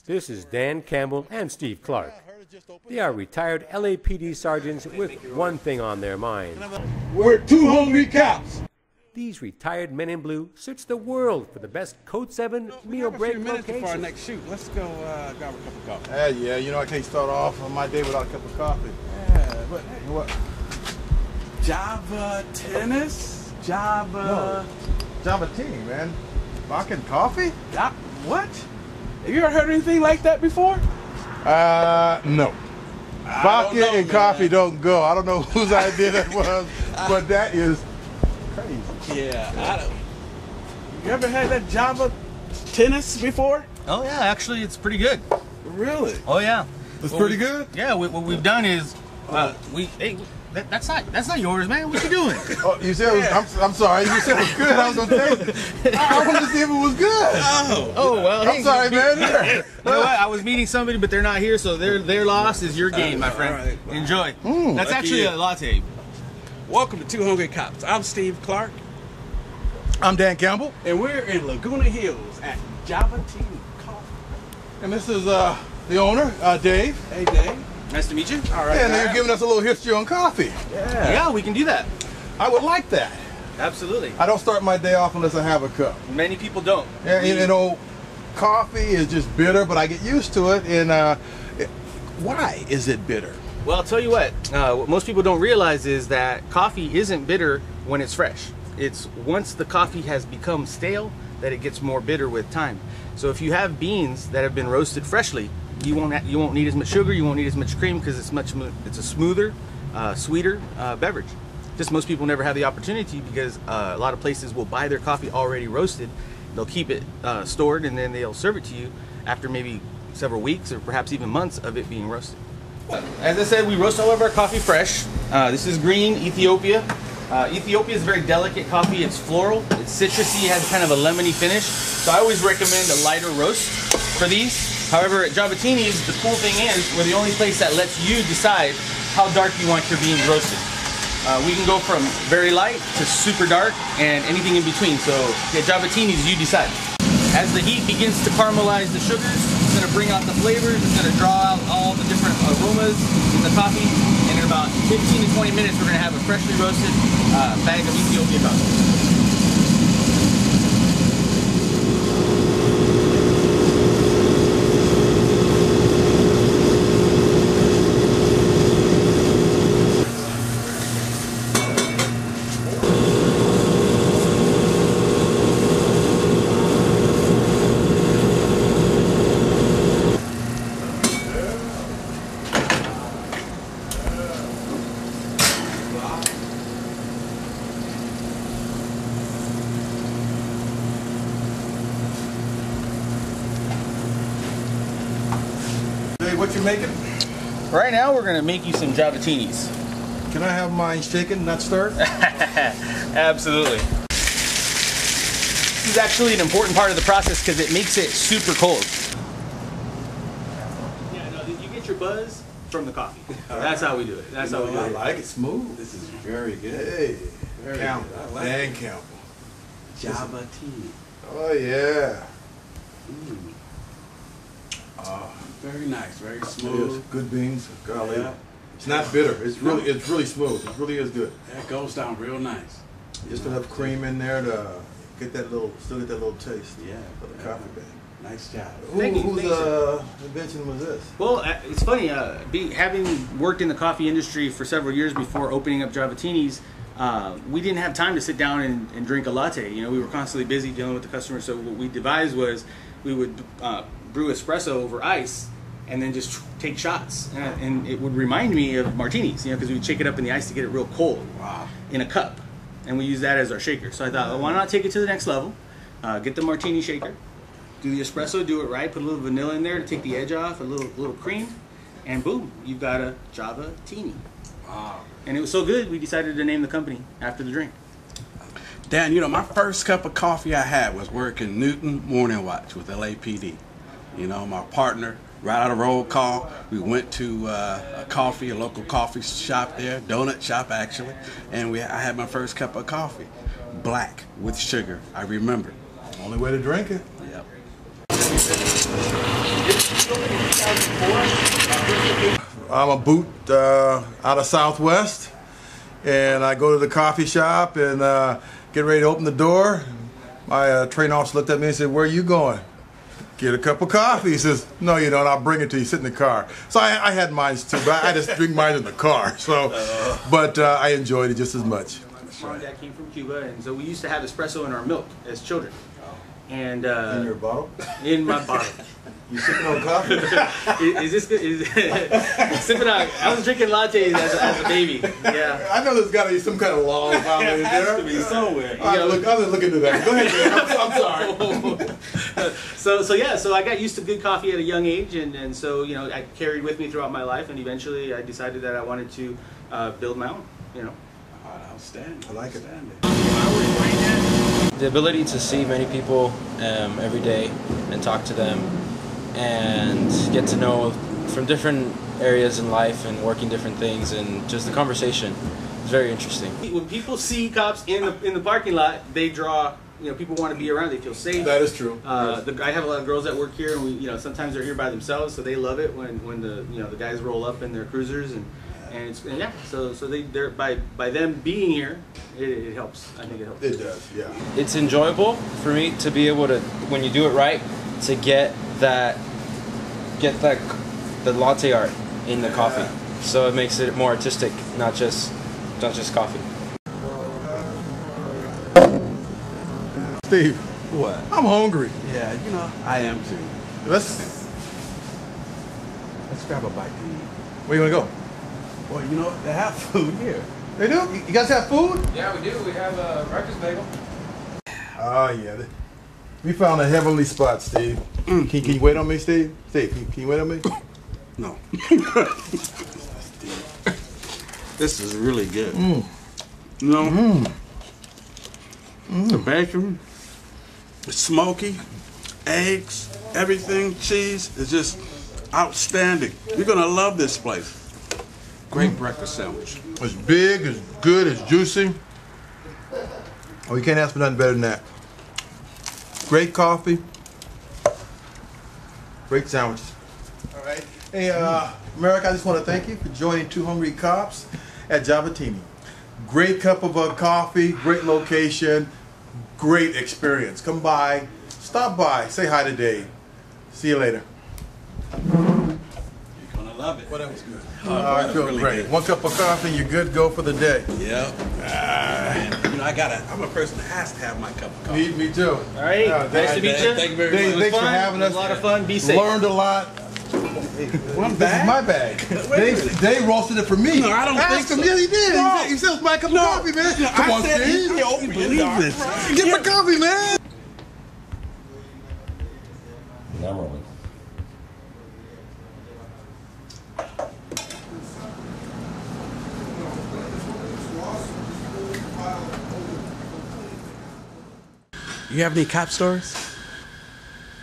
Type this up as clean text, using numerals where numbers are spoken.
This is Dan Campbell and Steve Clark. They are retired LAPD sergeants with one thing on their mind. We're two hungry cops. These retired men in blue search the world for the best Code 7 meal break locations. For our next shoot. Let's go grab a cup of coffee. Yeah, you know I can't start off on my day without a cup of coffee. Yeah, but hey, what? Javatinis? Javatini, man. Vodka and coffee? What? Have you ever heard anything like that before? No. Vodka and coffee don't go. I don't know whose idea that was, but that is crazy. Yeah, I don't. You ever had that Javatinis before? Oh yeah, actually it's pretty good. Really? Oh yeah. It's pretty good? Yeah, what we've done is that's not yours, man. What you doing? Oh, you said it was, I'm sorry. You said it was good. I was gonna taste it. I wanted to see if it was good. Oh well. I'm sorry, man. You know what? I was meeting somebody, but they're not here, so their loss is your game, my friend. Right. Enjoy. That's actually a latte. Welcome to Two Hungry Cops. I'm Steve Clark. I'm Dan Campbell. And we're in Laguna Hills at Javatinis Coffee. And this is the owner, Dave. Hey, Dave. Nice to meet you. All right. And they're giving us a little history on coffee. Yeah, we can do that. I would like that. Absolutely. I don't start my day off unless I have a cup. Many people don't. And, you know, coffee is just bitter, but I get used to it. And why is it bitter? Well, I'll tell you what most people don't realize is that coffee isn't bitter when it's fresh. It's once the coffee has become stale that it gets more bitter with time. So if you have beans that have been roasted freshly, you won't need as much sugar, you won't need as much cream because it's a smoother, sweeter beverage. Just most people never have the opportunity because a lot of places will buy their coffee already roasted. They'll keep it stored and then they'll serve it to you after maybe several weeks or perhaps even months of it being roasted. As I said, we roast all of our coffee fresh. This is green Ethiopia. Ethiopia is very delicate coffee. It's floral, it's citrusy, it has kind of a lemony finish. So I always recommend a lighter roast for these. However, at Javatinis, the cool thing is we're the only place that lets you decide how dark you want your beans roasted. We can go from very light to super dark and anything in between. So at Javatinis, you decide. As the heat begins to caramelize the sugars, it's going to bring out the flavors, it's going to draw out all the different aromas in the coffee. And in about 15 to 20 minutes, we're going to have a freshly roasted bag of Ethiopia coffee. What you making? Right now, we're going to make you some Javatinis. Can I have mine shaken, not stirred? Absolutely. This is actually an important part of the process because it makes it super cold. Yeah, no, you get your buzz from the coffee. That's how we do it. That's how we do it. I like it smooth. This is very good. Hey, very Campbell. Good. Like Dan Campbell. Javatini. Oh yeah. Very nice, very smooth. Good beans, golly. Yeah. It's not bitter. It's really smooth. It really is good. That goes down real nice. Just enough cream in there to get that little, taste. Yeah. For the coffee bag. Nice job. Whose invention was this? Well, it's funny. Having worked in the coffee industry for several years before opening up Javatinis, we didn't have time to sit down and drink a latte. You know, we were constantly busy dealing with the customers. So what we devised was we would brew espresso over ice and then just take shots, and it would remind me of martinis, you know, because we would shake it up in the ice to get it real cold. Wow. In a cup, and we use that as our shaker. So I thought, well, why not take it to the next level? Get the martini shaker, do the espresso, do it right, put a little vanilla in there to take the edge off, a little cream, and boom, you've got a Javatini. Wow. And it was so good, we decided to name the company after the drink. Dan, you know, my first cup of coffee I had was working Newton Morning Watch with LAPD. You know, my partner, right out of roll call, we went to a local coffee shop there, donut shop actually, and I had my first cup of coffee, black with sugar. I remember. Only way to drink it. Yep. I'm a boot out of Southwest, and I go to the coffee shop and get ready to open the door. My train officer looked at me and said, "Where are you going?" "Get a cup of coffee." He says, "No, you don't. I'll bring it to you. Sit in the car." So I had mine too, but I just drink mine in the car. So, but I enjoyed it just as much. My mom and dad came from Cuba, and so we used to have espresso in our milk as children. And In your bottle? in my bottle. You sipping on coffee? Is this good? Sipping on. I was drinking lattes as a baby. Yeah. I know there's got to be some kind of law about it. There has to be somewhere. I'll look into that. Go ahead, man. I'm sorry. So I got used to good coffee at a young age, and so I carried with me throughout my life, and eventually I decided that I wanted to build my own. Outstanding. I like it. The ability to see many people every day and talk to them and get to know from different areas in life and working different things, and just the conversation is very interesting. When people see cops in the parking lot, they draw. People want to be around. They feel safe. That is true. I have a lot of girls that work here, and we, sometimes they're here by themselves, so they love it when the guys roll up in their cruisers and so they're by them being here, it helps. I think it helps. It does, yeah. It's enjoyable for me to be able to, when you do it right, to get the latte art in the coffee. So it makes it more artistic, not just coffee. Steve. What? I'm hungry. Yeah, I am too. Let's Grab a bite to eat. Where you want to go? Well, they have food here. They do? You guys have food? Yeah, we do. We have a breakfast bagel. Oh, yeah. We found a heavenly spot, Steve. Can you wait on me, Steve? Steve, can you wait on me? No. This is really good. The bacon, the smoky, eggs, everything, cheese is just outstanding. You're gonna love this place. Great breakfast sandwich. It's big, it's good, it's juicy. Oh, you can't ask for nothing better than that. Great coffee. Great sandwiches. All right. Hey, America, I just want to thank you for joining Two Hungry Cops at Javatini. Great cup of coffee, great location, great experience. Come by, stop by, say hi to Dave. See you later. You're gonna love it. Well, that was good. I feel really great. Good. One cup of coffee, you're good, go for the day. Yep. I'm a person that has to have my cup of coffee. Me too. All right. Nice to meet you. Thank you very much. Thanks for having us. It was a lot of fun. Be safe. Learned a lot. One This bag? is my bag. Dave roasted it for me. No, I don't think so. Yeah, he did. No. He said it's my cup of coffee, man. Come on, Steve. Believe this. Get my coffee, man. I'm rolling. You have any cop stories?